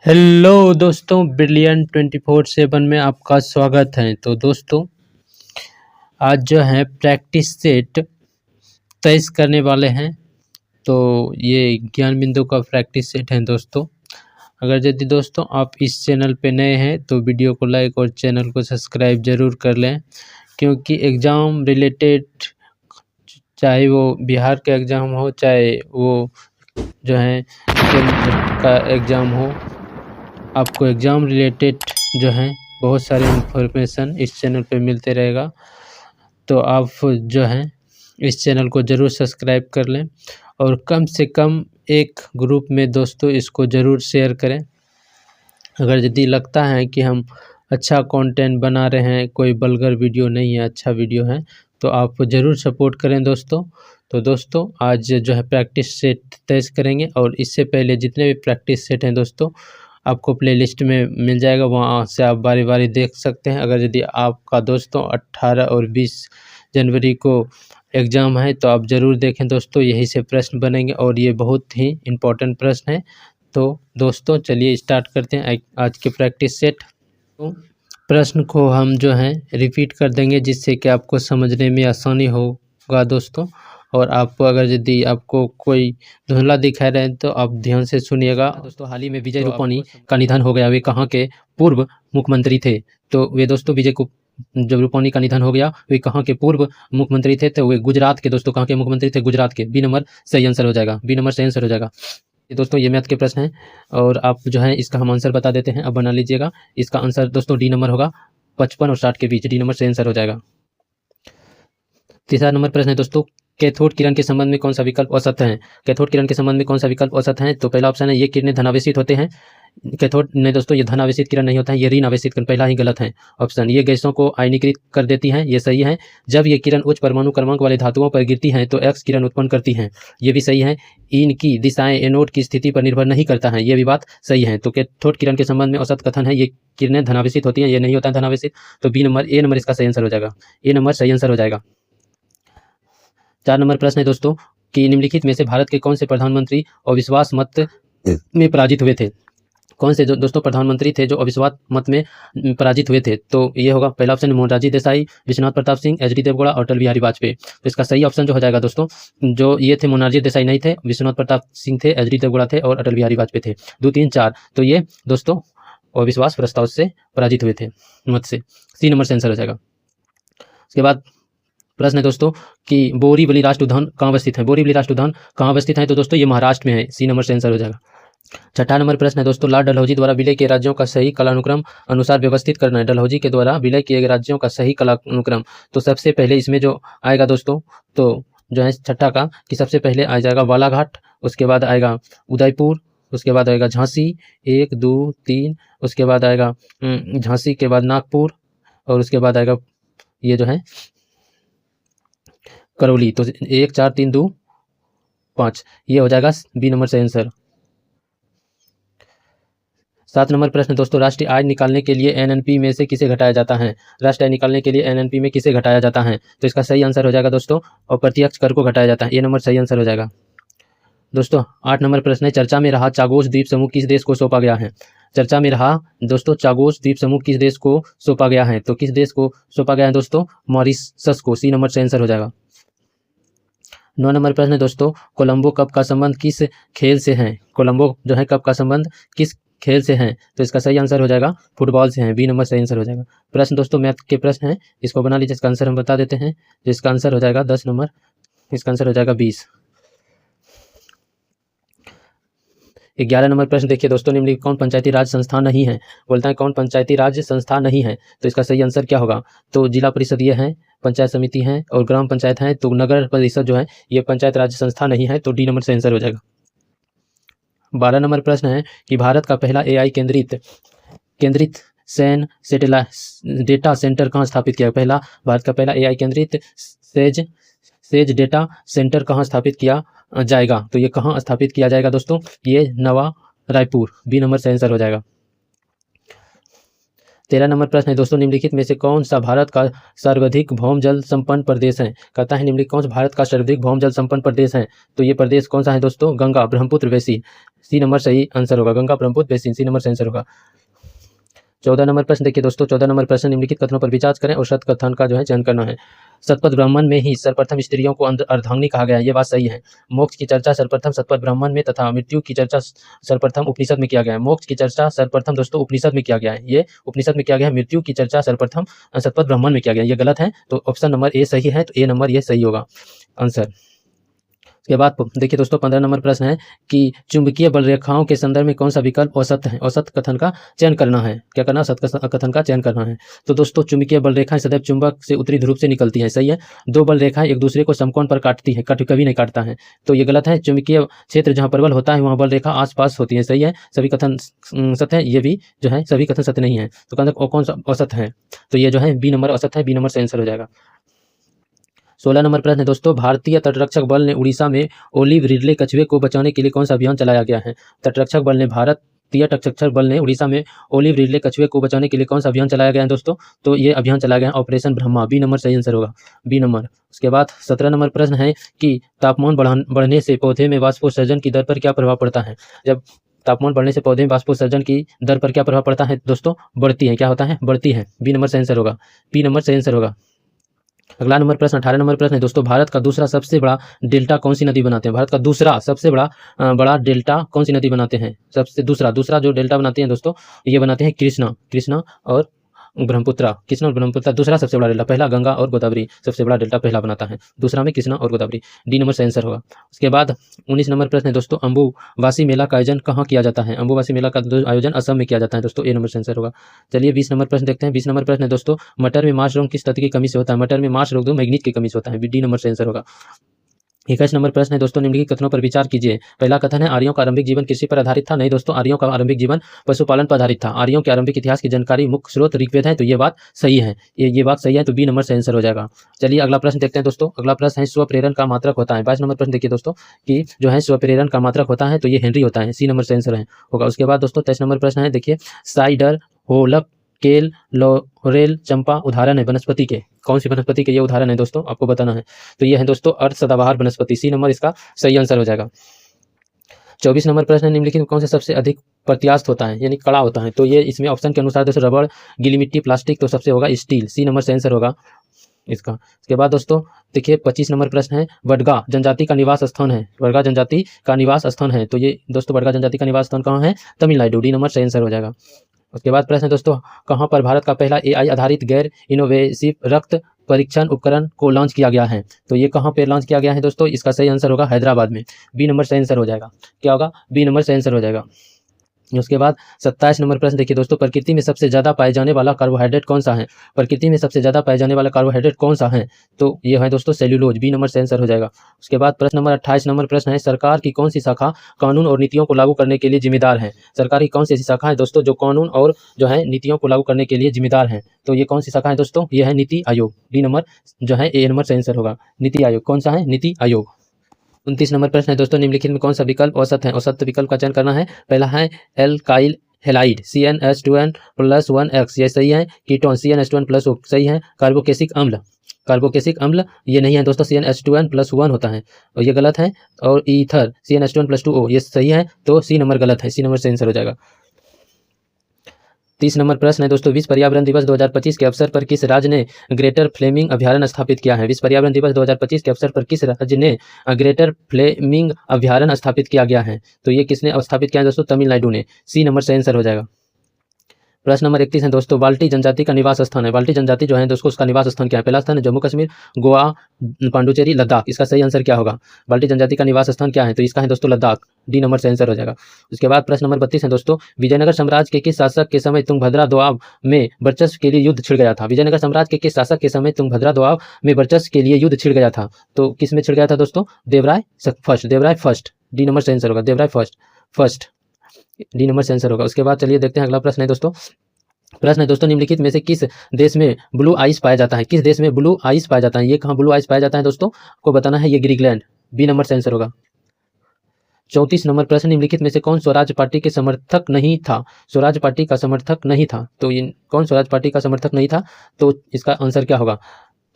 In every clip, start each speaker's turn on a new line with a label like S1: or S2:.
S1: Hello दोस्तों, brilliant 24/7 में आपका स्वागत है। तो दोस्तों, आज जो है प्रैक्टिस सेट 23 करने वाले हैं। तो ये ज्ञान बिंदु का प्रैक्टिस सेट है दोस्तों। अगर यदि दोस्तों आप इस चैनल पे नए हैं तो वीडियो को लाइक और चैनल को सब्सक्राइब ज़रूर कर लें, क्योंकि एग्ज़ाम रिलेटेड, चाहे वो बिहार का एग्ज़ाम हो, चाहे वो जो है केंद्र का एग्ज़ाम हो, आपको एग्ज़ाम रिलेटेड जो है बहुत सारे इन्फॉर्मेशन इस चैनल पे मिलते रहेगा। तो आप जो है इस चैनल को ज़रूर सब्सक्राइब कर लें और कम से कम एक ग्रुप में दोस्तों इसको ज़रूर शेयर करें। अगर यदि लगता है कि हम अच्छा कंटेंट बना रहे हैं, कोई वल्गर वीडियो नहीं है, अच्छा वीडियो है, तो आप ज़रूर सपोर्ट करें दोस्तों। तो दोस्तों, आज जो है प्रैक्टिस सेट टेस्ट करेंगे और इससे पहले जितने भी प्रैक्टिस सेट हैं दोस्तों आपको प्लेलिस्ट में मिल जाएगा, वहाँ से आप बारी बारी देख सकते हैं। अगर यदि आपका दोस्तों 18 और 20 जनवरी को एग्ज़ाम है तो आप ज़रूर देखें दोस्तों, यही से प्रश्न बनेंगे और ये बहुत ही इम्पोर्टेंट प्रश्न है। तो दोस्तों चलिए स्टार्ट करते हैं आज के प्रैक्टिस सेट। तो प्रश्न को हम जो है रिपीट कर देंगे, जिससे कि आपको समझने में आसानी होगा दोस्तों। और आपको अगर यदि आपको कोई धुंधला दिखाई रहे तो आप ध्यान से सुनिएगा दोस्तों। हाल ही में विजय रूपाणी का निधन हो गया। वे कहाँ के पूर्व मुख्यमंत्री थे? तो वे दोस्तों जब रूपाणी का निधन हो गया, वे कहाँ के पूर्व मुख्यमंत्री थे? तो वे गुजरात के दोस्तों। कहाँ के मुख्यमंत्री थे? गुजरात के। बी नंबर सही आंसर हो जाएगा। बी नंबर सही आंसर हो जाएगा। ये दोस्तों ये मैथ के प्रश्न हैं और आप जो है इसका हम आंसर बता देते हैं, अब बना लीजिएगा। इसका आंसर दोस्तों डी नंबर होगा, 55 और 60 के बीच। डी नंबर सही आंसर हो जाएगा। तीसरा नंबर प्रश्न है दोस्तों, कैथोड किरण के संबंध में कौन सा विकल्प असत्य है? कैथोड किरण के संबंध में कौन सा विकल्प असत्य है? तो पहला ऑप्शन है, ये किरणें धनावेशित होते हैं। कैथोड नहीं दोस्तों, ये धनावेशित किरण नहीं होता है, ये ऋण आवेशित किरण, पहला ही गलत है ऑप्शन। ये गैसों को आयनीकृत कर देती हैं, ये सही है। जब ये किरण उच्च परमाणु क्रमांक वाले धातुओं पर गिरती हैं तो एक्स किरण उत्पन्न करती हैं, ये भी सही है। इनकी दिशाएं एनोड की स्थिति पर निर्भर नहीं करता है, ये भी बात सही है। तो कैथोड किरण के संबंध में असत कथन है, ये किरणें धनावेशित होती हैं, ये नहीं होता है धनावेशित। तो बी नंबर, ए नंबर इसका सही आंसर हो जाएगा। ए नंबर सही आंसर हो जाएगा। 4 नंबर प्रश्न है दोस्तों कि निम्नलिखित में से भारत के कौन से प्रधानमंत्री अविश्वास मत में पराजित हुए थे? कौन से दोस्तों प्रधानमंत्री थे जो अविश्वास मत में पराजित हुए थे? तो ये होगा पहला option Morarji Desai, Vishwanath Pratap Singh, H D Deve Gowda और अटल बिहारी वाजपेयी। तो इसका सही ऑप्शन जो हो जाएगा दोस्तों, जो ये थे मोरारजी देसाई नहीं थे, विश्वनाथ प्रताप सिंह थे, एच डी देवगौड़ा थे और अटल बिहारी वाजपेयी थे। 2, 3, 4 तो ये दोस्तों अविश्वास प्रस्ताव से पराजित हुए थे मत से। सी नंबर से आंसर हो जाएगा। उसके बाद प्रश्न है दोस्तों कि बोरीवली राष्ट्र उद्यान कहाँ अवस्थित है? बोरीवली राष्ट्र उद्यान कहाँ अवस्थित है? तो दोस्तों ये महाराष्ट्र में है। सी नंबर से आंसर हो जाएगा। 6ठा नंबर प्रश्न है दोस्तों, लॉर्ड डलहौजी द्वारा विलय के राज्यों का सही कालानुक्रम अनुसार व्यवस्थित करना है। डलहौजी के द्वारा विलय किए गए राज्यों का सही कालानुक्रम, तो सबसे पहले इसमें जो आएगा दोस्तों, तो जो है छठा का कि सबसे पहले आ जाएगा बालाघाट, उसके बाद आएगा उदयपुर, उसके बाद आएगा झांसी, 1, 2, 3, उसके बाद आएगा झांसी के बाद नागपुर और उसके बाद आएगा ये जो है करौली। तो 1, 4, 3, 2, 5 ये हो जाएगा बी नंबर से आंसर। 7 नंबर प्रश्न दोस्तों, राष्ट्रीय आय निकालने के लिए एनएनपी में से किसे घटाया जाता है? राष्ट्रीय आय निकालने के लिए एनएनपी में किसे घटाया जाता है? तो इसका सही आंसर हो जाएगा दोस्तों, और प्रत्यक्ष कर को घटाया जाता है। ए नंबर सही आंसर हो जाएगा। दोस्तों 8 नंबर प्रश्न है, चर्चा में रहा चागोस द्वीप समूह किस देश को सौंपा गया है? चर्चा में रहा दोस्तों चागोस द्वीप समूह किस देश को सौंपा गया है? तो किस देश को सौंपा गया है दोस्तों? मॉरिशस को। सी नंबर से आंसर हो जाएगा। 9 नंबर प्रश्न है दोस्तों, कोलंबो कप का संबंध किस खेल से है? कोलंबो जो है कप का संबंध किस खेल से है? तो इसका सही आंसर हो जाएगा फुटबॉल से है। बी नंबर सही आंसर हो जाएगा। प्रश्न दोस्तों मैथ के प्रश्न हैं, इसको बना लीजिए। इसका आंसर हम बता देते हैं, जिसका आंसर हो जाएगा 10 नंबर, इसका आंसर हो जाएगा 20। 11 नंबर प्रश्न देखिए दोस्तों, निम्नलिखित कौन पंचायती राज संस्था नहीं है? बोलता है कौन पंचायती राज संस्था नहीं है, तो इसका सही आंसर क्या होगा? तो जिला परिषद ये है, पंचायत समिति है और ग्राम पंचायत है। तो नगर परिषद जो है ये पंचायत राज संस्था नहीं है, तो डी नंबर से आंसर हो जाएगा। 12 नंबर प्रश्न है कि भारत का पहला एआई केंद्रित सैन सैटेलाइट डेटा सेंटर कहाँ स्थापित किया? भारत का पहला एआई केंद्रित सेज डेटा सेंटर कहाँ स्थापित किया जाएगा? तो ये कहाँ स्थापित किया जाएगा दोस्तों? ये नवा रायपुर। बी नंबर से आंसर हो जाएगा। 13 नंबर प्रश्न है दोस्तों, निम्नलिखित में से कौन सा भारत का सर्वाधिक भौम जल संपन्न प्रदेश है? कहता है निम्नलिखित कौन सा भारत का सर्वाधिक भौम जल संपन्न प्रदेश है? तो ये प्रदेश कौन सा है दोस्तों? Ganga Brahmaputra basin, C number सही आंसर होगा। Ganga Brahmaputra basin, C number सही आंसर होगा। 14 नंबर प्रश्न देखिए दोस्तों, 14 नंबर प्रश्न, निम्नलिखित कथनों पर विचार करें और सत्य कथन का जो है चयन करना है। सतपथ ब्राह्मण में ही सर्वप्रथम स्त्रियों को अर्धांगिनी कहा गया है, ये बात सही है। मोक्ष की चर्चा सर्वप्रथम सतपथ ब्राह्मण में तथा मृत्यु की चर्चा सर्वप्रथम उपनिषद में किया गया है। मोक्ष की चर्चा सर्वप्रथम दोस्तों उपनिषद में किया गया है, ये उपनिषद में किया गया है। मृत्यु की चर्चा सर्वप्रथम सतपथ ब्राह्मण में किया गया है, ये गलत है। तो ऑप्शन नंबर ए सही है, तो ए नंबर ये सही होगा आंसर। के बाद देखिए दोस्तों 15 नंबर प्रश्न है कि चुंबकीय बल रेखाओं के संदर्भ में कौन सा विकल्प औसत है? औसत कथन का चयन करना है। क्या करना? औसत कथन का चयन करना है। तो दोस्तों चुंबकीय बल रेखाएं सदैव चुंबक से उत्तरी ध्रुव से निकलती हैं, सही है। दो बल रेखाएं एक दूसरे को समकोण पर काटती है, कभी नहीं काटता है, तो ये गलत है। चुंबकीय क्षेत्र जहाँ प्रबल होता है वहाँ बल रेखा आसपास होती है, सही है। सभी कथन सत्य है, ये भी जो है सभी कथन सत्य नहीं है। तो कहते कौन सा औसत है? तो ये जो है बी नंबर औसत है, बी नंबर से आंसर हो जाएगा। 16 नंबर प्रश्न है दोस्तों, भारतीय तटरक्षक बल ने उड़ीसा में ओलिव रिडले कछुए को बचाने के लिए कौन सा अभियान चलाया गया है? तटरक्षक बल ने भारतीय तटरक्षक बल ने उड़ीसा में ओलिव रिडले कछुए को बचाने के लिए कौन सा अभियान चलाया गया है दोस्तों? तो ये अभियान चलाया गया है ऑपरेशन ब्रह्मा, बी नंबर सही आंसर होगा, बी नंबर। उसके बाद 17 नंबर प्रश्न है कि तापमान बढ़ने से पौधे में वाष्पोत्सर्जन की दर पर क्या प्रभाव पड़ता है? जब तापमान बढ़ने से पौधे में वाष्पोत्सर्जन की दर पर क्या प्रभाव पड़ता है दोस्तों? बढ़ती है। क्या होता है? बढ़ती है, बी नंबर सही आंसर होगा, बी नंबर सही आंसर होगा। अगला नंबर प्रश्न 18 नंबर प्रश्न है दोस्तों, भारत का दूसरा सबसे बड़ा डेल्टा कौन सी नदी बनाते हैं? भारत का दूसरा सबसे बड़ा डेल्टा कौन सी नदी बनाते हैं? सबसे दूसरा जो डेल्टा बनाते हैं दोस्तों, ये बनाते हैं कृष्णा और ब्रह्मपुत्र। कृष्णा और ब्रह्मपुत्र दूसरा सबसे बड़ा डेल्टा, पहला गंगा और गोदावरी सबसे बड़ा डेल्टा पहला बनाता है, दूसरा में कृष्णा और गोदावरी, डी नंबर से आंसर होगा। उसके बाद 19 नंबर प्रश्न है दोस्तों, अम्बुवासी मेला का आयोजन कहाँ किया जाता है? अम्बुवासी मेला का आयोजन असम में किया जाता है दोस्तों, ए नंबर से आंसर होगा। चलिए 20 नंबर प्रश्न देखते हैं। 20 नंबर प्रश्न है दोस्तों, मटर में मार्च रोग किस तत्व की कमी से होता है? मटर में मार्च रोग मैग्नीज की कमी से होता है, डी नंबर से आंसर होगा। 21 नंबर प्रश्न है दोस्तों, निम्नलिखित कथनों पर विचार कीजिए। पहला कथन है आर्यों का आरंभिक जीवन कृषि पर आधारित था। नहीं दोस्तों, आर्यों का आरंभिक जीवन पशुपालन पर आधारित था। आर्यों के आरंभिक इतिहास की जानकारी मुख्य स्रोत ऋग्वेद है, तो ये बात सही है, ये बात सही है, तो बी नंबर से आंसर हो जाएगा। चलिए अगला प्रश्न देखते हैं दोस्तों। अगला प्रश्न है स्वप्रेरण का मात्रक होता है। 22 नंबर प्रश्न देखिए दोस्तों कि जो है स्वप्रेरण का मात्रक होता है, तो ये हेनरी होता है, सी नंबर से आंसर होगा। उसके बाद दोस्तों 23 नंबर प्रश्न है देखिए, साइडर होलक केल लॉरेल चंपा उदाहरण है वनस्पति के, कौन सी वनस्पति के ये उदाहरण है दोस्तों, आपको बताना है। तो ये है दोस्तों अर्ध सदाबहार वनस्पति, सी नंबर इसका सही आंसर हो जाएगा। 24 नंबर प्रश्न है, निम्नलिखित में कौन से सबसे अधिक प्रत्यास्थ होता है यानी कड़ा होता है? तो ये इसमें ऑप्शन के अनुसार दोस्तों रबड़, गीली मिट्टी, प्लास्टिक, तो सबसे होगा स्टील, सी नंबर से आंसर होगा इसका। इसके बाद दोस्तों देखिए 25 नंबर प्रश्न है, वडगा जनजाति का निवास स्थान है। वडगा जनजाति का निवास स्थान है, तो ये दोस्तों वडगा जनजाति का निवास स्थान कहाँ है? तमिलनाडु, डी नंबर से आंसर हो जाएगा। उसके बाद प्रश्न है दोस्तों, कहाँ पर भारत का पहला एआई आधारित गैर इनोवेसिव रक्त परीक्षण उपकरण को लॉन्च किया गया है? तो ये कहाँ पे लॉन्च किया गया है दोस्तों? इसका सही आंसर होगा हैदराबाद में, बी नंबर सही आंसर हो जाएगा। क्या होगा? बी नंबर सही आंसर हो जाएगा। उसके बाद 27 नंबर प्रश्न देखिए दोस्तों, प्रकृति में सबसे ज्यादा पाए जाने वाला कार्बोहाइड्रेट कौन सा है? प्रकृति में सबसे ज्यादा पाए जाने वाला कार्बोहाइड्रेट कौन सा है? तो ये है दोस्तों सेल्यूलोज, बी नंबर से आंसर हो जाएगा। उसके बाद प्रश्न नंबर 28 नंबर प्रश्न है, सरकार की कौन सी शाखा कानून और नीतियों को लागू करने के लिए जिम्मेदार है? सरकार की कौन सी ऐसी शाखा है दोस्तों जो कानून और जो है नीतियों को लागू करने के लिए जिम्मेदार है? तो ये कौन सी शाखा है दोस्तों? ये है नीति आयोग, डी नंबर जो है ए नंबर से आंसर होगा। नीति आयोग कौन सा है? नीति आयोग। 29 नंबर प्रश्न है दोस्तों, निम्नलिखित में कौन सा विकल्प औसत है? औसत विकल्प का चयन करना है। पहला है एल्काइल हेलाइड CnH2n+1X, ये सही है। कीटोन CnH2n+O सही है। कार्बोकेसिक अम्ल ये नहीं है दोस्तों, CnH2n+1 होता है और ये गलत है। और ईथर CnH2n+2O ये सही है, तो सी नंबर गलत है, सी नंबर से आंसर हो जाएगा। 30 नंबर प्रश्न है दोस्तों, विश्व पर्यावरण दिवस 2025 के अवसर पर किस राज्य ने ग्रेटर फ्लेमिंग अभ्यारण्य स्थापित किया है? विश्व पर्यावरण दिवस 2025 के अवसर पर किस राज्य ने ग्रेटर फ्लेमिंग अभ्यारण्य स्थापित किया गया है? तो ये किसने स्थापित किया है दोस्तों? तमिलनाडु ने, सी नंबर से आंसर हो जाएगा। प्रश्न नंबर 31 है दोस्तों, बाल्टी जनजाति का निवास स्थान है। बाल्टी जनजाति जो है दोस्तों उसका निवास स्थान क्या है? पहला स्थान है जम्मू कश्मीर, गोवा, पांडुचेरी, लद्दाख, इसका सही आंसर क्या होगा? बाल्टी जनजाति का निवास स्थान क्या है? तो इसका है दोस्तों लद्दाख, डी नंबर से आंसर हो जाएगा। उसके बाद प्रश्न नंबर 32 है दोस्तों, विजयनगर साम्राज्य के किस शासक के समय तुंगभद्रा दोआब में वर्चस्व के लिए युद्ध छिड़ गया था? विजयनगर साम्राज्य के किस शासक के समय तुंगभद्रा दोआब में वर्चस्व के लिए युद्ध छिड़ गया था? तो किस में छिड़ गया था दोस्तों? देवराय फर्स्ट, डी नंबर से आंसर होगा। देवराय फर्स्ट, डी नंबर से आंसर होगा। उसके बाद चलिए देखते हैं अगला प्रश्न है दोस्तों। प्रश्न है दोस्तों, निम्नलिखित में से किस देश में ब्लू आइस पाया जाता है? किस देश में ब्लू आइस पाया जाता है? ये कहाँ ब्लू आइस पाया जाता है दोस्तों, को बताना है। ये ग्रीनलैंड, बी नंबर से आंसर होगा। 34 नंबर प्रश्न, निम्नलिखित में से कौन स्वराज पार्टी के समर्थक नहीं था? स्वराज पार्टी का समर्थक नहीं था, तो ये कौन स्वराज पार्टी का समर्थक नहीं था? तो इसका आंसर क्या होगा?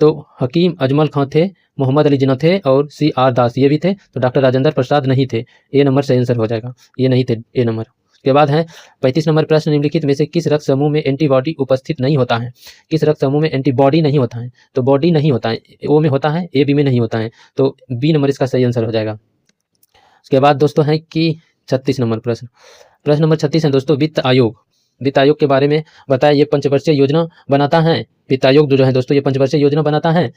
S1: तो हकीम अजमल खां थे, मोहम्मद अली जिन्ना थे और CR दास ये भी थे। तो डॉक्टर राजेंद्र प्रसाद नहीं थे। ए नंबर सही आंसर हो जाएगा, ये नहीं थे ए नंबर। उसके बाद है 35 नंबर प्रश्न, निम्नलिखित में से किस रक्त समूह में एंटीबॉडी उपस्थित नहीं होता है? किस रक्त समूह में एंटीबॉडी नहीं होता है? तो बॉडी नहीं होता है, ओ में होता है, ए बी में नहीं होता है, तो बी नंबर इसका सही आंसर हो जाएगा। उसके बाद दोस्तों है कि 36 नंबर प्रश्न, प्रश्न नंबर 36 है दोस्तों, वित्त आयोग। वित्त आयोग के बारे में बताया, ये पंचवर्षीय योजना बनाता है। वित्त आयोग जो है दोस्तों, ये पंचवर्षीय योजना बनाता है।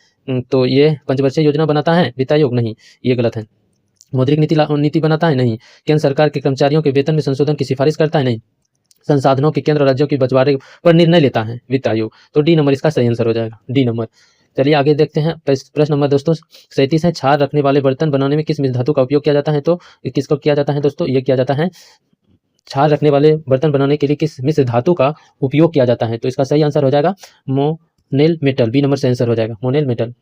S1: तो ये पंचवर्षीय योजना बनाता है वित्त आयोग? नहीं, ये गलत है। मौद्रिक नीति बनाता है? नहीं। केंद्र सरकार के कर्मचारियों के वेतन में संशोधन की सिफारिश करता है? नहीं। संसाधनों के केंद्र और राज्यों की बंटवारे पर निर्णय लेता है वित्त आयोग? तो डी नंबर इसका सही आंसर हो जाएगा, डी नंबर। चलिए आगे देखते हैं प्रश्न नंबर दोस्तों 37 है, क्षार रखने वाले बर्तन बनाने में किस मिश्र धातु का उपयोग किया जाता है? तो किसको किया जाता है दोस्तों? ये किया जाता है, क्षार रखने वाले बर्तन बनाने के लिए किस मिश्र धातु का उपयोग किया जाता है? तो इसका सही आंसर हो जाएगा मोनेल मेटल, बी नंबर सही आंसर हो जाएगा, मोनेल मेटल।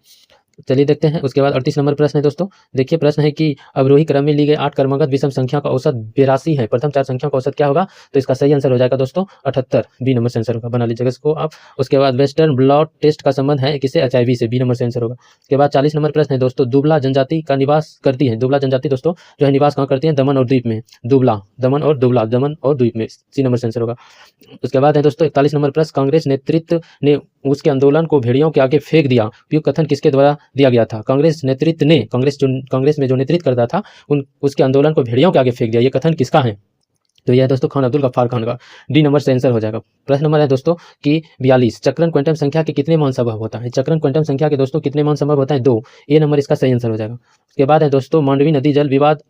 S1: चलिए देखते हैं उसके बाद 38 नंबर प्रश्न है दोस्तों। देखिए प्रश्न है कि अवरोही क्रम में ली गई 8 क्रमागत विषम संख्या का औसत 82 है, प्रथम 4 संख्या का औसत क्या होगा? तो इसका सही आंसर हो जाएगा दोस्तों 78, बी नंबर से आंसर होगा, बना लीजिएगा इसको आप। उसके बाद वेस्टर्न ब्लॉट टेस्ट का संबंध है किससे? HIV से, बी नंबर से आंसर होगा। उसके बाद 40 नंबर प्रश्न है दोस्तों, दुबला जनजाति का निवास करती है, दुबला जनजाति दोस्तों जो है निवास कहाँ करती है? दमन और द्वीप में, दुबला, दमन और दुबला, दमन और द्वीप में, सी नंबर से आंसर होगा। उसके बाद है दोस्तों 41 नंबर प्रश्न, कांग्रेस नेतृत्व ने उसके आंदोलन को भेड़ियों के आगे फेंक दिया, उपयुक्त कथन किसके द्वारा दिया गया था? कांग्रेस नेतृत्व ने, कांग्रेस में जो नेतृत्व करता था उसके आंदोलन को भेड़ियों के आगे फेंक दिया, ये कथन किसका है? तो यह है दोस्तों खान अब्दुल गफ्फार खान का, डी नंबर से आंसर हो जाएगा। प्रश्न नंबर है दोस्तों कि 42, चक्रण क्वांटम संख्या के कितने मान संभव होता है? चक्रण क्वांटम संख्या के दोस्तों कितने मान संभव होता है? 2, ए नंबर इसका सही आंसर हो जाएगा। उसके बाद है दोस्तों मांडवी नदी जल विवाद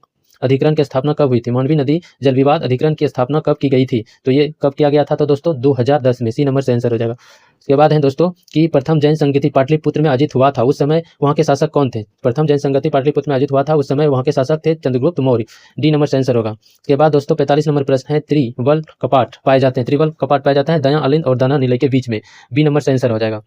S1: अधिकरण की स्थापना कब हुई थी? मांडवी नदी जल विवाद अधिकरण की स्थापना कब की गई थी? तो ये कब किया गया था? तो दोस्तों 2010 में, सी नंबर से आंसर हो जाएगा। उसके बाद है दोस्तों कि प्रथम जैन संगति पाटलिपुत्र में आयोजित हुआ था, उस समय वहाँ के शासक कौन थे? प्रथम जैन संगति पाटलिपुत्र में आयोजित हुआ था, उस समय वहाँ के शासक थे चंद्रगुप्त मौर्य, डी नंबर से आंसर होगा। उसके बाद दोस्तों 45 नंबर प्रश्न है, त्रिवल कपाट पाए जाते हैं, त्रिवल कपाट पाए जाते हैं दया अलिंद और दाना नीलय के बीच में, बी नंबर से आंसर हो जाएगा।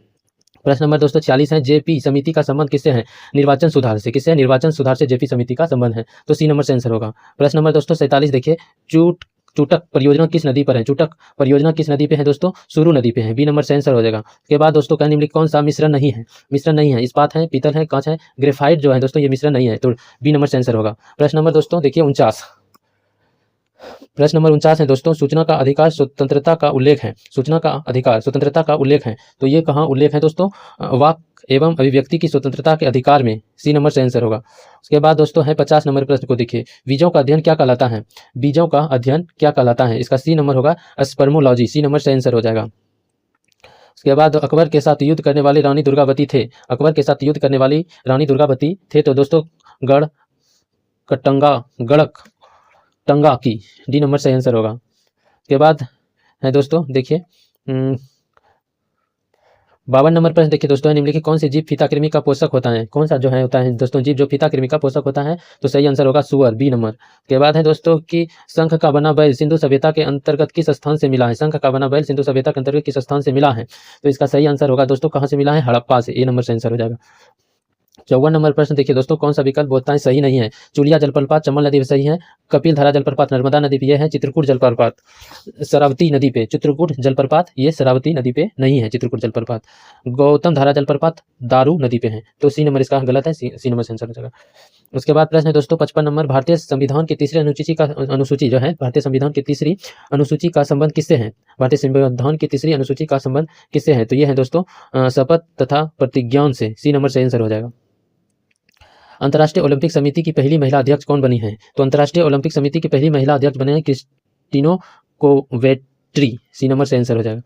S1: प्रश्न नंबर दोस्तों 46 है, जेपी समिति का संबंध किससे है? निर्वाचन सुधार से, किससे? निर्वाचन सुधार से जेपी समिति का संबंध है, तो सी नंबर से आंसर होगा। प्रश्न नंबर दोस्तों 47 देखिए, चूटक परियोजना किस नदी पर है? चूटक परियोजना किस नदी पे है दोस्तों? सुरु नदी पे है, बी नंबर से आंसर हो जाएगा। उसके बाद दोस्तों क्या निम्नलिखित कौन सा मिश्रण नहीं है? मिश्रण नहीं है, इस्पात है, पीतल है, कांच है, ग्रेफाइट जो है दोस्तों ये मिश्रण नहीं है, तो बी नंबर से आंसर होगा। प्रश्न नंबर दोस्तों देखिए 49, प्रश्न नंबर 49 है दोस्तों, सूचना का अधिकार स्वतंत्रता का उल्लेख है, सूचना का अधिकार स्वतंत्रता का उल्लेख है, तो ये कहाँ उल्लेख है दोस्तों? वाक एवं अभिव्यक्ति की स्वतंत्रता के अधिकार में, सी नंबर से आंसर होगा। उसके बाद दोस्तों है 50 नंबर प्रश्न को देखिए, बीजों का अध्ययन क्या कहलाता है? बीजों का अध्ययन क्या कहलाता है? इसका सी नंबर होगा स्पर्मोलॉजी, सी नंबर से आंसर हो जाएगा। उसके बाद अकबर के साथ युद्ध करने वाली रानी दुर्गावती थे, अकबर के साथ युद्ध करने वाली रानी दुर्गावती थे, तो दोस्तों गढ़ कटंगा, गढ़क टंगा की, डी नंबर से आंसर होगा। उसके बाद है दोस्तों देखिए 52 नंबर प्रश्न देखिए दोस्तों, निम्नलिखित कौन सी जीव फीताकृमि का पोषक होता है? कौन सा जो है होता है दोस्तों जीव जो फीताकृमि का पोषक होता है? तो सही आंसर होगा सुअर, बी नंबर। के बाद है दोस्तों कि शंख का बना बैल सिंधु सभ्यता के अंतर्गत किस स्थान से मिला है? शंख का बना बैल सिंधु सभ्यता के अंतर्गत किस स्थान से मिला है? तो इसका सही आंसर होगा दोस्तों कहाँ से मिला है? हड़प्पा से, ए नंबर से आंसर हो जाएगा। 54 नंबर प्रश्न देखिए दोस्तों, कौन सा विकल्प बोलता है सही नहीं है? चुलिया जलप्रपात चंबल नदी पे सही है, कपिल धारा जलप्रपात नर्मदा नदी पे, यह है चित्रकूट जलप्रपात शरावती नदी पे, चित्रकूट जलप्रपात ये शरावती नदी पे नहीं है, चित्रकूट जलप्रपात। गौतम धारा जलप्रपात दारू नदी पे है, तो सी नंबर इसका गलत है, सी नंबर से आंसर हो जाएगा। उसके बाद प्रश्न है दोस्तों 55 नंबर, भारतीय संविधान की तीसरी अनुसूची जो है, भारतीय संविधान की तीसरी अनुसूची का संबंध किससे है? भारतीय संविधान की तीसरी अनुसूची का संबंध किससे है? तो ये है दोस्तों शपथ तथा प्रतिज्ञान से, सी नंबर से आंसर हो जाएगा। अंतर्राष्ट्रीय ओलंपिक समिति की पहली महिला अध्यक्ष कौन बनी है? तो अंतर्राष्ट्रीय ओलंपिक समिति की पहली महिला अध्यक्ष बने हैं क्रिस्टिनो कोवेट्री, सी नंबर से आंसर हो जाएगा।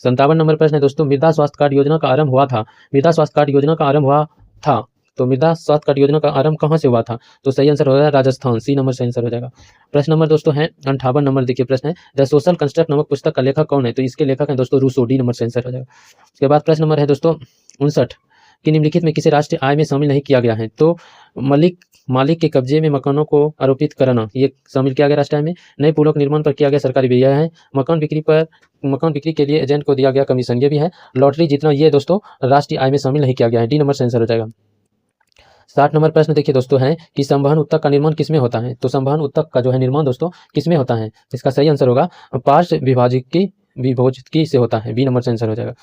S1: 57 नंबर प्रश्न है दोस्तों, मृदा स्वास्थ्य कार्ड योजना का आरंभ हुआ था, मृदा स्वास्थ्य कार्ड योजना का आरंभ हुआ था, तो मृदा स्वास्थ्य कार्ड योजना का आरंभ कहाँ से हुआ था? तो सही आंसर हो जाएगा राजस्थान, सी नंबर से आंसर हो जाएगा। प्रश्न नंबर दोस्तों है 58 नंबर देखिए, प्रश्न है द सोशल कंस्ट्रक्ट नामक पुस्तक का लेखक कौन है? तो इसके लेखक हैं दोस्तों रूसो, डी नंबर से आंसर हो जाएगा। उसके बाद प्रश्न नंबर है दोस्तों 59 कि निम्नलिखित में किसे राष्ट्रीय आय में शामिल नहीं किया गया है? तो मालिक के कब्जे में मकानों को आरोपित करना ये शामिल किया गया राष्ट्रीय आय में। नए पुलों के निर्माण पर किया गया सरकारी व्यय है, मकान बिक्री के लिए एजेंट को दिया गया कमीशन ये भी है, लॉटरी जीतना ये दोस्तों राष्ट्रीय आय में शामिल नहीं किया गया है, डी नंबर से आंसर हो जाएगा। 60 नंबर प्रश्न देखिए दोस्तों है कि संवहन उत्तक का निर्माण किसमें होता है। तो संवहन उत्तक का जो है निर्माण दोस्तों किसमें होता है, इसका सही आंसर होगा पार्श्व विभोजिकी से होता है। बी नंबर से आंसर हो जाएगा।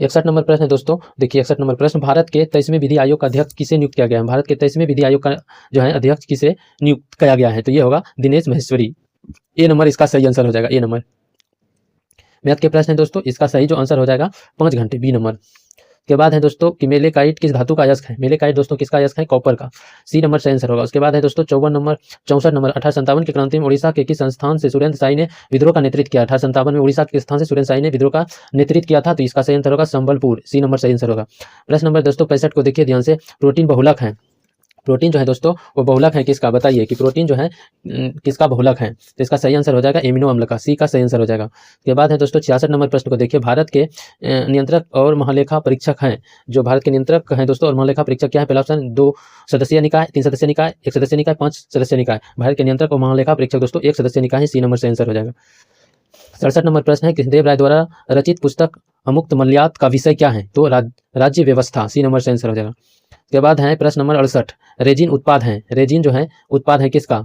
S1: 61 नंबर प्रश्न है दोस्तों, देखिए 61 नंबर प्रश्न, भारत के 23वें विधि आयोग का अध्यक्ष किसे नियुक्त किया गया है। भारत के 23वें विधि आयोग का जो है अध्यक्ष किसे नियुक्त किया गया है, तो ये होगा दिनेश महेश्वरी। ए नंबर इसका सही आंसर हो जाएगा। ए नंबर मैथ के प्रश्न है दोस्तों, इसका सही जो आंसर हो जाएगा 5 घंटे। बी नंबर के बाद है दोस्तों कि मेलेकाइट किस धातु का अयस्क है। मेलेकाइट दोस्तों किसका अयस्क है, कॉपर का। सी नंबर से आंसर होगा। उसके बाद है दोस्तों 64 नंबर 1857 की क्रांति में उड़ीसा के किस संस्थान से सुरेंद्र शाही ने विद्रोह का नेतृत्व किया। 1857 में उड़ीसा के स्थान से सुरेंद्र शाही ने विद्रोह का नेतृत्व किया था, तो इसका सही आंसर होगा संबलपुर। सी नंबर सही आंसर होगा। प्रश्न नंबर दोस्तों 65 को देखिए ध्यान से, प्रोटीन बहुलक है। प्रोटीन जो है दोस्तों वो बहुलक है किसका, बताइए कि प्रोटीन जो है किसका बहुलक है, तो इसका सही आंसर हो जाएगा एमिनो अम्ल का। सी का सही आंसर हो जाएगा। उसके बाद है दोस्तों 66 नंबर प्रश्न को देखिए, भारत के नियंत्रक और महालेखा परीक्षक हैं। जो भारत के नियंत्रक हैं दोस्तों और महालेखा परीक्षक क्या है, पहला ऑप्शन 2 सदस्यीय निकाय, 3 सदस्यीय निकाय, 1 सदस्यीय निकाय, 5 सदस्यीय निकाय। भारत के नियंत्रक और महालेखा परीक्षक दोस्तों 1 सदस्यीय निकाय है। सी नंबर से आंसर हो जाएगा। 67 नंबर प्रश्न है, कृष्णदेव राय द्वारा रचित पुस्तक अमुक्त मल्यात का विषय क्या है, तो राज्य व्यवस्था। सी नंबर से आंसर हो जाएगा। के बाद है प्रश्न नंबर 68, रेजिन उत्पाद है। रेजिन जो है उत्पाद है किसका,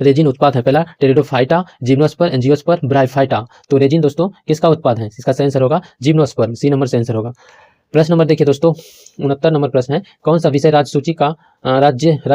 S1: रेजिन उत्पाद है पहला टेरिडोफाइटा, जिम्नोस्पर्म, एंजियोस्पर्म, ब्रायोफाइटा। तो रेजिन दोस्तों किसका उत्पाद है, इसका सही आंसर होगा जिम्नोस्पर्म। सी नंबर से आंसर होगा। प्रश्न नंबर देखिए दोस्तों 69 नंबर प्रश्न है, कौन सा विषय राज्य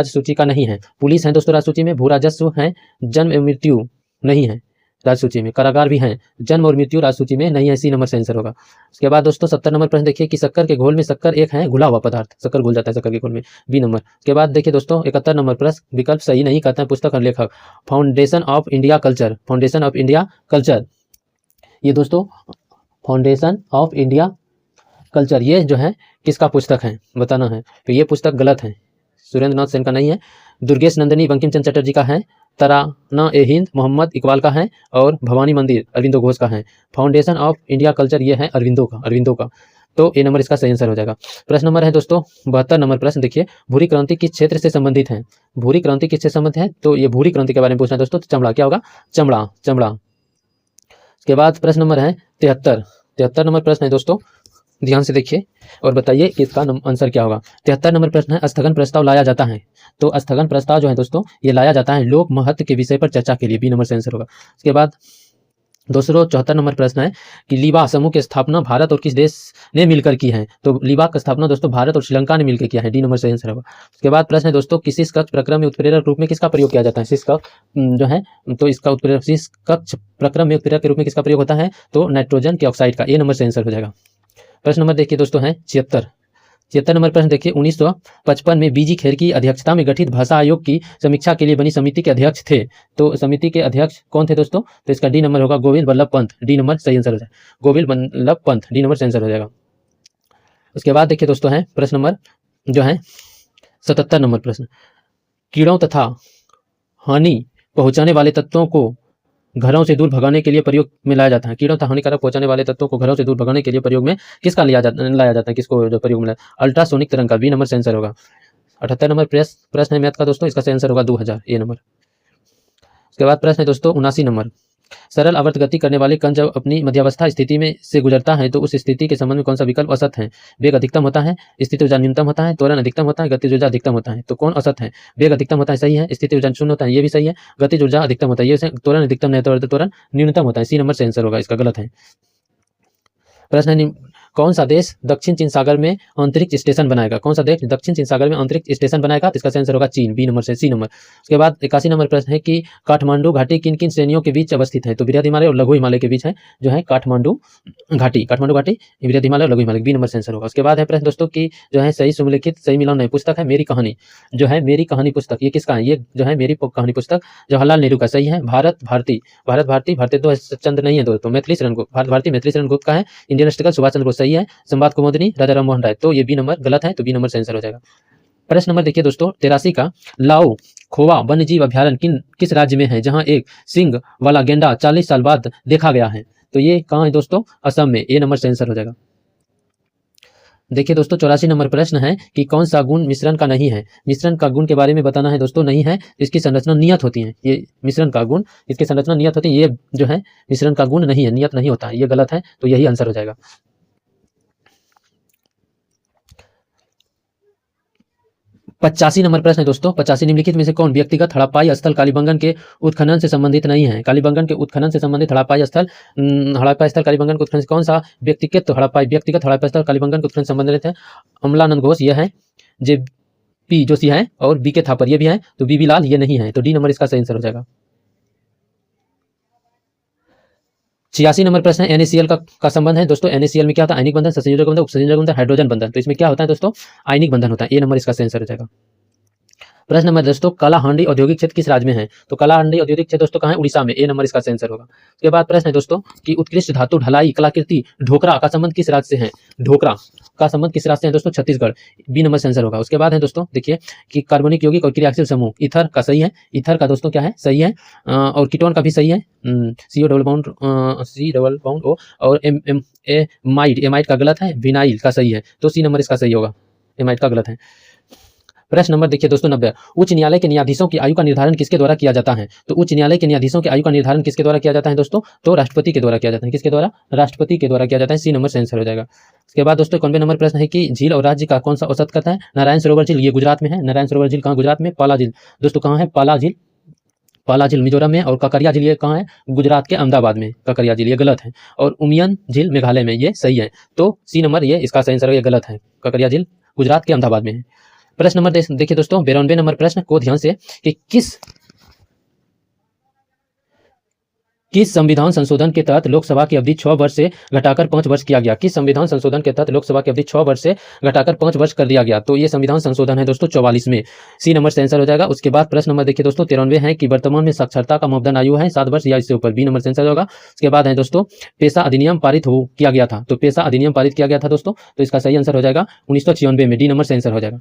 S1: सूची का नहीं है। पुलिस है दोस्तों राज्य सूची में, भू राजस्व है, जन्म एवं मृत्यु नहीं है राज्य सूची में, कारागार भी हैं, जन्म और मृत्यु राज्य सूची में नहीं है। सी नंबर से आंसर होगा। उसके बाद दोस्तों 70 नंबर प्रश्न देखिए कि शक्कर के घोल में शक्कर एक है घुला हुआ पदार्थ, शक्कर घुल जाता है शक्कर के घोल में। B number. उसके बाद देखिए दोस्तों 71 नंबर प्रश्न, विकल्प सही नहीं कहते हैं पुस्तक और लेखक, foundation of India culture. Foundation of India culture, ये दोस्तों फाउंडेशन ऑफ इंडिया कल्चर ये जो है किसका पुस्तक है बताना है, तो ये पुस्तक गलत है, सुरेंद्र नाथ सेन का नहीं है, दुर्गेश नंदिनी बंकिम चंद्र चटर्जी का है, तराना ए हिंद मोहम्मद इकबाल का है, और भवानी मंदिर अरविंदो घोष का है। फाउंडेशन ऑफ इंडिया कल्चर ये है अरविंदो का। तो ए नंबर इसका सही आंसर हो जाएगा। प्रश्न नंबर है दोस्तों 72 नंबर प्रश्न देखिए, भूरी क्रांति किस क्षेत्र से संबंधित है। भूरी क्रांति किससे संबंधित है, तो ये भूरी क्रांति के बारे में पूछना है दोस्तों, तो चमड़ा क्या होगा, चमड़ा। उसके बाद प्रश्न नंबर है 73 नंबर प्रश्न है दोस्तों, ध्यान से देखिए और बताइए कि इसका आंसर क्या होगा। 73 नंबर प्रश्न है, स्थगन प्रस्ताव लाया जाता है। तो स्थगन प्रस्ताव जो है दोस्तों ये लाया जाता है लोक महत्व के विषय पर चर्चा के लिए। बी नंबर से आंसर होगा। उसके बाद 274 नंबर प्रश्न है कि लीबा समूह की स्थापना भारत और किस देश ने मिलकर की है। तो लीबा की स्थापना दोस्तों भारत और श्रीलंका ने मिलकर किया है। डी नंबर से आंसर होगा। उसके बाद प्रश्न है दोस्तों कि शीर्ष कक्ष प्रक्रम में उत्प्रेरक रूप में किसका प्रयोग किया जाता है। शीर्ष कक्ष जो है तो इसका उत्प्रेरक शीर्ष कक्ष प्रक्रम में उत्प्रेरक के रूप में किसका प्रयोग होता है, तो नाइट्रोजन के ऑक्साइड का। ए नंबर से आंसर हो जाएगा। प्रश्न नंबर देखिए दोस्तों है 76 नंबर प्रश्न देखिए, 1955 में बीजी खेर की अध्यक्षता में गठित भाषा आयोग की समीक्षा के लिए बनी समिति के अध्यक्ष थे। तो समिति के अध्यक्ष कौन थे दोस्तों, तो इसका डी नंबर होगा गोविंद बल्लभ पंत। डी नंबर सही आंसर हो जाएगा, गोविंद बल्लभ पंत। डी नंबर सही आंसर हो जाएगा। उसके बाद देखिए दोस्तों है प्रश्न नंबर जो है 77 नंबर प्रश्न, कीड़ों तथा हानि पहुंचाने वाले तत्वों को घरों से दूर भगाने के लिए प्रयोग में लाया जाता है। कीड़ों तथा हानिकारक पहुंचाने वाले तत्वों को घरों से दूर भगाने के लिए प्रयोग में किसका लाया जाता है, किसको जो प्रयोग में अल्ट्रासोनिक तरंग का। बी नंबर से आंसर होगा। 78 नंबर प्रश्न है मैथ का दोस्तों, इसका आंसर होगा 2000। ए नंबर। उसके बाद प्रश्न है दोस्तों 79 नंबर, सरल आवर्त गति करने वाले कण जब अपनी मध्यावस्था स्थिति में से गुजरता है तो उस स्थिति के संबंध में कौन सा विकल्प असत है। वेग अधिकतम होता है, स्थिति ऊर्जा न्यूनतम होता है, त्वरण अधिकतम होता है, गतिज ऊर्जा अधिकतम होता है। तो कौन असत है, वेग अधिकतम होता है सही है, स्थिति ऊर्जा शून्य होता है ये भी सही है, गतिज ऊर्जा अधिकतम होता है ये, त्वरण अधिकतम नहीं तो त्वरण न्यूनतम होता है। सी नंबर से आंसर होगा, इसका गलत है। प्रश्न है कौन सा देश दक्षिण चीन सागर में अंतरिक्ष स्टेशन बनाएगा। कौन सा देश दक्षिण चीन सागर में अंतरिक्ष स्टेशन बनाएगा, तो इसका आंसर होगा चीन। बी नंबर से। C number. उसके बाद 81 नंबर प्रश्न है कि काठमांडू घाटी किन किन श्रेणियों के बीच अवस्थित है। तो वृहद हिमालय और लघु हिमालय के बीच है जो है काठमांडू घाटी, वृहद हिमालय और लघु हिमालय। बी नंबर से आंसर होगा। उसके बाद है प्रश्न दोस्तों की जो है सही सुमेलित सही मिलान है पुस्तक है मेरी कहानी, जो है मेरी कहानी पुस्तक ये किसका है, ये जो है मेरी कहानी पुस्तक जवाहरलाल नेहरू का। सही है भारत भारती तो चंद्र नहीं है दोस्तों, मैथिली शरण गुप्त, भारत भारती मैथिली शरण गुप्त का है। Indian historical Subhash Chandra Bose. सही है संवाद कुमुदनी राजा राम मोहन राय। तो ये बी नंबर गलत है, तो बी नंबर से आंसर हो जाएगा। प्रश्न नंबर देखिए दोस्तों 83 का, लाओ खोवा वन्यजीव अभ्यारण्य किस राज्य में है जहां एक सिंग वाला गेंडा 40 साल बाद देखा गया है। तो ये कहां है दोस्तों, असम में। ए नंबर से आंसर हो जाएगा। देखिए दोस्तों 84 नंबर प्रश्न है कि कौन सा गुण मिश्रण का नहीं है। मिश्रण का गुण के बारे में बताना है दोस्तों, नहीं है इसकी संरचना नियत होती है। ये मिश्रण का गुण इसकी संरचना नियत होती है, ये जो है मिश्रण का गुण नहीं है, नियत नहीं होता है, ये गलत है, तो यही आंसर हो जाएगा। 85 नंबर प्रश्न है दोस्तों, 85 निम्नलिखित में से कौन व्यक्तिगत हड़प्पाई स्थल कालीबंगन के उत्खनन से संबंधित नहीं है? कालीबंगन के उत्खनन से संबंधित हड़प्पाई स्थल कालीबंगन के उत्खनन से कौन सा व्यक्तिगत हड़प्पाई स्थल कालीबंगन के उत्खनन से संबंधित है? अमलानंद घोष यह है, जे पी जोशी है और बी के थापर ये भी है, तो बीबी लाल ये नहीं है, तो डी नंबर इसका सही आंसर हो जाएगा। 86 नंबर प्रश्न है NaCl का संबंध है दोस्तों। NaCl में क्या होता है? आयनिक बंधन, सहसंयोजक बंधन, उपसंयोजक बंधन, हाइड्रोजन बंधन। तो इसमें क्या होता है दोस्तों? आयनिक बंधन होता है। ए नंबर इसका सही आंसर हो जाएगा। प्रश्न नंबर दोस्तों, कालाहांडी औद्योगिक क्षेत्र किस राज्य में है? तो कालाहांडी औद्योगिक क्षेत्र दोस्तों कहाँ है? उड़ीसा में। ए नंबर इसका सही आंसर होगा। उसके बाद प्रश्न है दोस्तों कि उत्कृष्ट धातु ढलाई कलाकृति ढोकरा का संबंध किस राज्य से है? ढोकरा का संबंध किस राज्य से है दोस्तों? छत्तीसगढ़। बी नंबर से आंसर होगा। उसके बाद है दोस्तों देखिए कि कार्बनिक यौगिक और क्रियाशील समूह ईथर का सही है, ईथर का दोस्तों क्या है? सही है। और कीटोन का भी सही है, CO डबल बॉन्ड O। और एमाइड का गलत है, विनाइल का सही है, तो सी नंबर इसका सही होगा, एमाइड का गलत है। प्रश्न नंबर देखिए दोस्तों 90, उच्च न्यायालय के न्यायाधीशों की आयु का निर्धारण किसके द्वारा किया जाता है? तो उच्च न्यायालय के न्यायाधीशों की आयु का निर्धारण किसके द्वारा किया जाता है दोस्तों? तो राष्ट्रपति के द्वारा किया जाता है। किसके द्वारा? राष्ट्रपति के द्वारा किया जाता है। सी नंबर से आंसर हो जाएगा। उसके बाद दोस्तों 91 नंबर प्रश्न है कि झील और राज्य का कौन सा औसत करता है? नारायण सरोवर झील, ये गुजरात में है। नारायण सरोवर झील कहाँ? गुजरात में। पाला झील दोस्तों कहाँ है? पाला झील मिजोरम में। और ककरिया झील ये कहाँ है? गुजरात के अहमदाबाद में। ककरिया झील ये गलत है। और उमियन झील मेघालय में, ये सही है। तो सी नंबर ये इसका सही आंसर, ये गलत है। ककरिया झील गुजरात के अहमदाबाद में है। प्रश्न नंबर देखिए दोस्तों 92 नंबर प्रश्न को ध्यान से कि किस संविधान संशोधन के तहत लोकसभा की अवधि 6 वर्ष से घटाकर 5 वर्ष किया गया? किस संविधान संशोधन के तहत लोकसभा की अवधि 6 वर्ष से घटाकर 5 वर्ष कर दिया गया? तो ये संविधान संशोधन है दोस्तों 44 में। सी नंबर से आंसर हो जाएगा। उसके बाद प्रश्न नंबर देखिए दोस्तों 93 है कि वर्तमान में साक्षरता का मापदंड आयु है 7 वर्ष या इससे ऊपर। बी नंबर से आंसर होगा। उसके बाद है दोस्तों पेशा अधिनियम पारित किया गया था, तो पेशा अधिनियम पारित किया गया था दोस्तों, तो इसका सही आंसर हो जाएगा 1996 में। डी नंबर से आंसर हो जाएगा।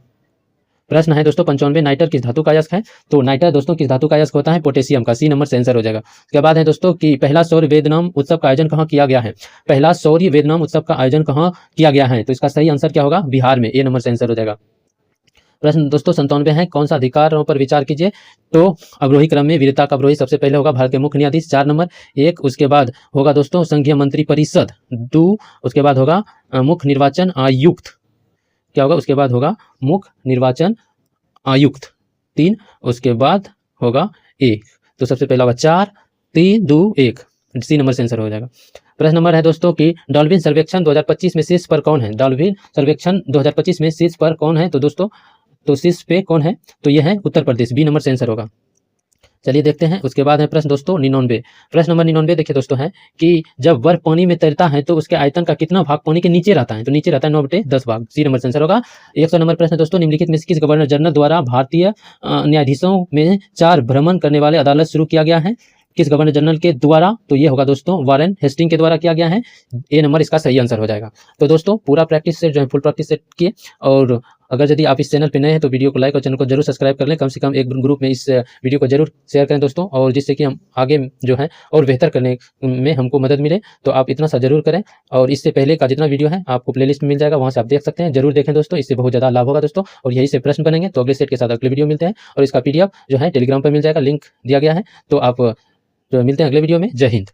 S1: प्रश्न है दोस्तों 95, नाइटर किस धातु का अयस्क है? तो नाइटर दोस्तों किस धातु का अयस्क होता है? पोटेशियम का। सी नंबर से आंसर हो जाएगा। उसके बाद है दोस्तों कि पहला सौर वेदनाम उत्सव का आयोजन कहाँ किया गया है? पहला सौर्य वेदनाम उत्सव का आयोजन कहाँ किया गया है? तो इसका सही आंसर क्या होगा? बिहार में। ए नंबर से आंसर हो जाएगा। प्रश्न दोस्तों 97 है, कौन सा अधिकारों पर विचार कीजिए? तो अवरोही क्रम में वीरता का अवरोही सबसे पहले होगा भारत के मुख्य न्यायाधीश 4 नंबर 1। उसके बाद होगा दोस्तों संघीय मंत्री परिषद 2। उसके बाद होगा मुख्य निर्वाचन आयुक्त, क्या होगा? उसके बाद होगा मुख्य निर्वाचन आयुक्त 3। उसके बाद होगा 1। तो सबसे पहला होगा 4 3 2 1। सी नंबर से आंसर हो जाएगा। प्रश्न नंबर है दोस्तों कि डॉल्फिन सर्वेक्षण 2025 में शीर्ष पर कौन है? डॉल्फिन सर्वेक्षण 2025 में शीर्ष पर कौन है? तो दोस्तों तो शीर्ष पे कौन है? तो यह है उत्तर प्रदेश। बी नंबर से आंसर होगा। चलिए देखते हैं। उसके बाद है प्रश्न दोस्तों 99। प्रश्न नंबर 99 देखिए दोस्तों है कि जब बर्फ पानी में तैरता है तो उसके आयतन का कितना भाग पानी के नीचे रहता है? तो नीचे रहता है 9/10 भाग। सी नंबर से आंसर होगा। 100 नंबर प्रश्न दोस्तों निम्नलिखित में से किस गवर्नर जनरल द्वारा भारतीय न्यायाधीशों में 4 भ्रमण करने वाले अदालत शुरू किया गया है? किस गवर्नर जनरल के द्वारा? तो ये होगा दोस्तों वारेन हेस्टिंग के द्वारा किया गया है। ए नंबर इसका सही आंसर हो जाएगा। तो दोस्तों पूरा प्रैक्टिस सेट जो है फुल प्रैक्टिस सेट किए, और अगर यदि आप इस चैनल पर नए हैं तो वीडियो को लाइक और चैनल को जरूर सब्सक्राइब कर लें। कम से कम एक ग्रुप में इस वीडियो को जरूर शेयर करें दोस्तों, और जिससे कि हम आगे जो है और बेहतर करने में हमको मदद मिले। तो आप इतना सा जरूर करें। और इससे पहले का जितना वीडियो है आपको प्लेलिस्ट में मिल जाएगा, वहाँ से आप देख सकते हैं। जरूर देखें दोस्तों, इससे बहुत ज़्यादा लाभ होगा दोस्तों। और यही से प्रश्न बनेंगे तो अगले सेट के साथ अगले वीडियो मिलते हैं। और इसका PDF जो है टेलीग्राम पर मिल जाएगा, लिंक दिया गया है। तो आप मिलते हैं अगले वीडियो में। जय हिंद।